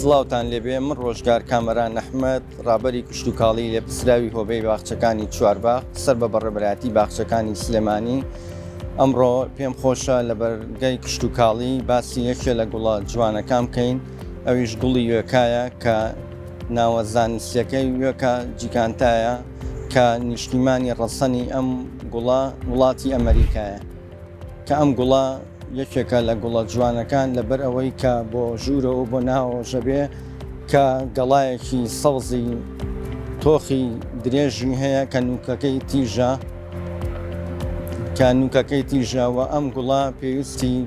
سڵاوتان لێبێ من ڕۆژگار کامەران ئەحمەد ڕابەری کشت و کاڵی لێ پسراوی هۆبەی باخچەکانی چوارباغ سەر بە بەڕێبەراتی باخچەکانی سلێمانی. ئەمڕۆ پێم خۆشە لە بەرگەی کشت و کاڵی باسی یەکێ لە گوڵە جوانەکان بکەین، ئەویش گوڵی وێکایە کە ناوە زانستیەکەی وێکە جیکانتایە کە نیشتیمانی ڕەسەنی ئەم گوڵە وڵاتی ئەمریکایە، کە ئەم گوڵە یەکێکە لە گوڵە جوانەکان لەبەر ئەوەی کە بۆ ژوورەوە بۆ ناوەژە بێ کە گەڵایەکی سەوزی تۆخی درێژی هەیە کە نوکەکەی تیژەوە ئەم گوڵە پێویستی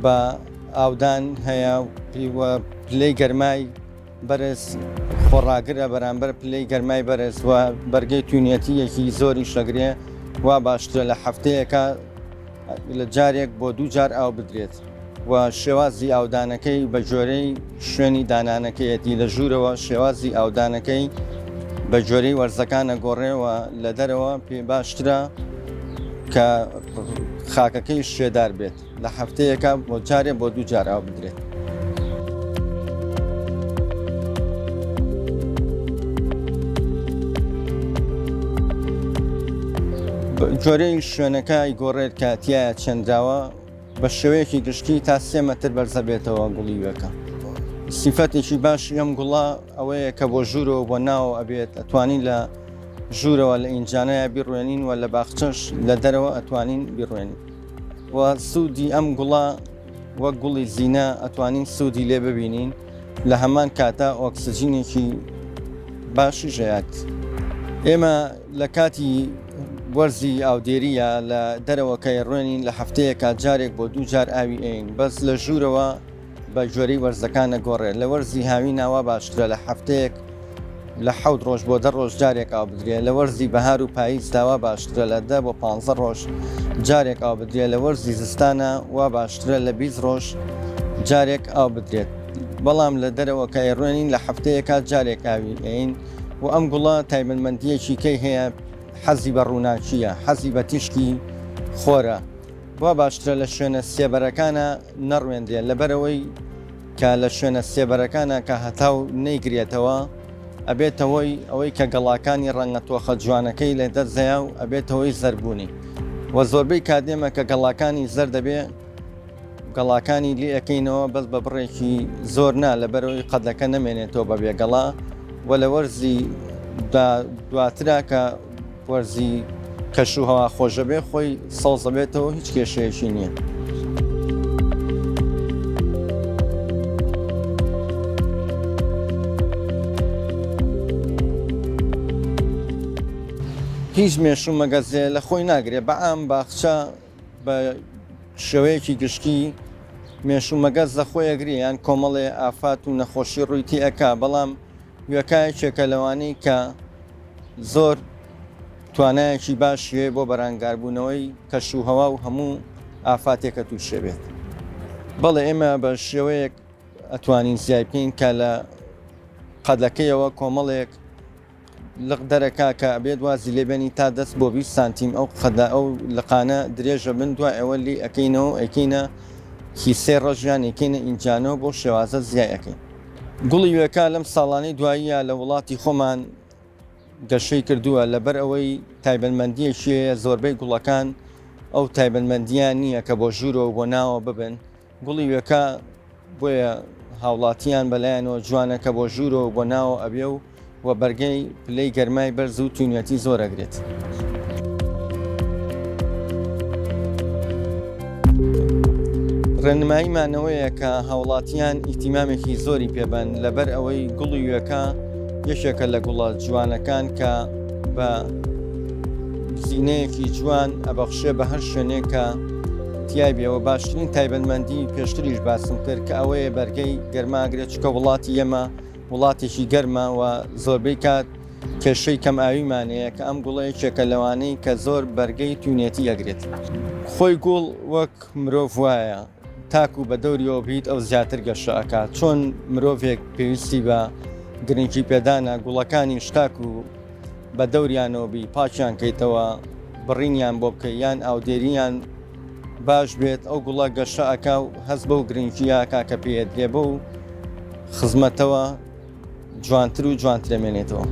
بە ئاودان هەیە وە پلەی گەرمای بەرز خۆڕاگرە بەرامبەر پلەی گەرمای بەرز و بەرگەی توونەتیەکی زۆری شەگرێ وا باشترە لە هەفتەیەکە لە جارێک بۆ دوو جار ئاو بدرێت و شێوازی ئاودانەکەی بە جۆرەی شوێنی دانانەکەیەتی لە ژوورەوە شێوازی ئاودانەکەی بە جۆرەی وەرزەکانە گۆڕێەوە لە دەرەوە پێ باشترە کە خاکەکەی شێدار بێت لە هەفتەیەکە بۆ جارێک بۆ دوو جار ئاو بدرێت. جۆرەی شوێنەکەی گۆڕێت کاتیایە چەندراوە بە شێوەیەکی گشتی تا 3 مەتر بەرزە بێتەوە گوڵی وێکە. سیفەتێکی باش ئەم گوڵە ئەوەیە کە بۆ ژوورەوە بۆ ناوە ئەبێت ئەتوانین لە ژوورەوە لە ئینجانەیە بیڕوێنین و لە باخچەش لە دەرەوە ئەتوانین بیڕوێنین و سوودی ئەم گوڵە وەک گوڵی زینە ئەتوانین سوودی لێ ببینین لە هەمان کاتە ئۆکسجینێکی باشی ژەیات. ئێمە لە کاتی وەرزی ئاودێریە لە دەرەوە کە ڕوێنین لە هەفتەیەکە جارێک بۆ دوو جار ئاوی ئەین بەس لە ژوورەوە بە جۆرەی وەرزەکانە گۆڕێت. لە وەرزی هاوی ناوە باشترە لە هەفتەیەک لە 7 ڕۆژ بۆ 10 ڕۆژ جارێک ئاو بدرێت. لە وەرزی بەهار و پاییز داوا باشترە لە 10 بۆ 15 ڕۆژ جارێک ئاو بدرێت. لە وەرزی زستانە وا باشترە لە 20 ڕۆژ جارێک ئاو بدرێت. بەڵام لە دەرەوە کە ڕوێنین لە هەفتەیەکە جارێک ئاوی ئەین و ئەم گوڵە تایبەتمەندیەکی کەی هەیە حەزی بە ڕووناکیە، حەزی بە تیشکی خۆرە، وا باشترە لە شوێنە سێبەرەکانە نەڕوێندرێت لەبەرەوەی کە لە شوێنە سێبەرەکانە کە هەتاو نەیگرێتەوە ئەبێتەوەی ئەوەی کە گەڵاکانی ڕەنگە تۆخە جوانەکەی لێ دەرزەیە و ئەبێتەوەی زەربوونی و زۆربەی کاتێمە کە گەڵاکانی زەر دەبێ گەڵاکانی لێ ئەەکەینەوە بەس بە بڕێکی زۆر نا لەبەرەوەی قەدەکە نەمێنێتەوە بە بێگەڵا و لە وەرزی دواترا کە وەرزی کەشوهەوا خۆشە بێ خۆی سەوزە بێتەوە هیچ کێشەیەکی نییە. هیچ مێشوو مەگەزێ لە خۆی ناگرێت بە ئام باخچە بە شێوەیەکی گشتی مێشوو مەگەز لە خۆیەگری یان کۆمەڵێ ئافات و نەخۆشی ڕوویتی ئەکا، بەڵام وێکایەکێکە لەوانەی کە زۆر توانایەکی باشیێ بۆ بەرانگاربوونەوەی کەشوهەوا و هەموو ئافاتێکە تووشێ بێت. بەڵێ ئێمە بە شێوەیەک ئەتوانین زیای بکەین کە لە قەدەکەیەوە کۆمەڵێک لق دەرەکا کە ئەبێت وازی لێبێنی تا دەست بۆ 20 سانتیم ئەو قەدە ئەو لقانە درێژە بن دوای ئەوە لی ئەەکەینەوە ئەیکەینە کیسێ ڕەژیان ئەیکەینە ئینجانەوە بۆ شێوازە زیای ئەەکەین. گوڵی وێکا لەم ساڵانەی دواییە لە وڵاتی خۆمان گەشەی کردووە لەبەر ئەوەی تایبەتمەندیەکیە زۆربەی گوڵەکان ئەو تایبەتمەندیان نییە کە بۆ ژوورەوە بۆ ناوە ببن. گوڵی وێکا بۆیە هاوڵاتیان بەلایەنەوە جوانە کە بۆ ژوورەوە بۆ ناوە ئەبێ و بەرگەی پلەی گەرمای بەرز و توونەتی زۆر ئەگرێت. ڕێنماییمانەوەیە کە هاوڵاتیان ئیتیمامێکی زۆری پێبن لەبەر ئەوەی گوڵی وێکە یەکێکە لە گوڵە جوانەکان کە بە زینەیەکی جوان ئەبەخشێ بە هەر شوێنێکە تیای بێەوە. باشترین تایبەتمەندی پێشتریش باسم کرد کە ئەوەیە بەرگەی گەرماگرێت چکە وڵاتی ئێمە وڵاتێکی گەرمە و زۆربەی کات کێشەی کەم ئاویمانەیە کە ئەم گوڵەیەکێکە لەوانەی کە زۆر بەرگەی توونێتی ئەگرێت. خۆی گوڵ وەک مرۆڤ وایە تاکو بە دەوریەوە بیت ئەو زیاتر گەشە ئەکات. چۆن مرۆڤێک پێویستی بە گرنگی پێدانە گوڵەکانی شتاک و بە دەوریانەوە بی پاچیان کەیتەوە بڕینیان بۆ بکە یان ئاودێریان باش بێت ئەو گوڵە گەشە ئەکا و هەست بە و گرنگیە کاکە پێدرێ بە و خزمەتەوە جوانتر و جوانترەمێنێتەوە.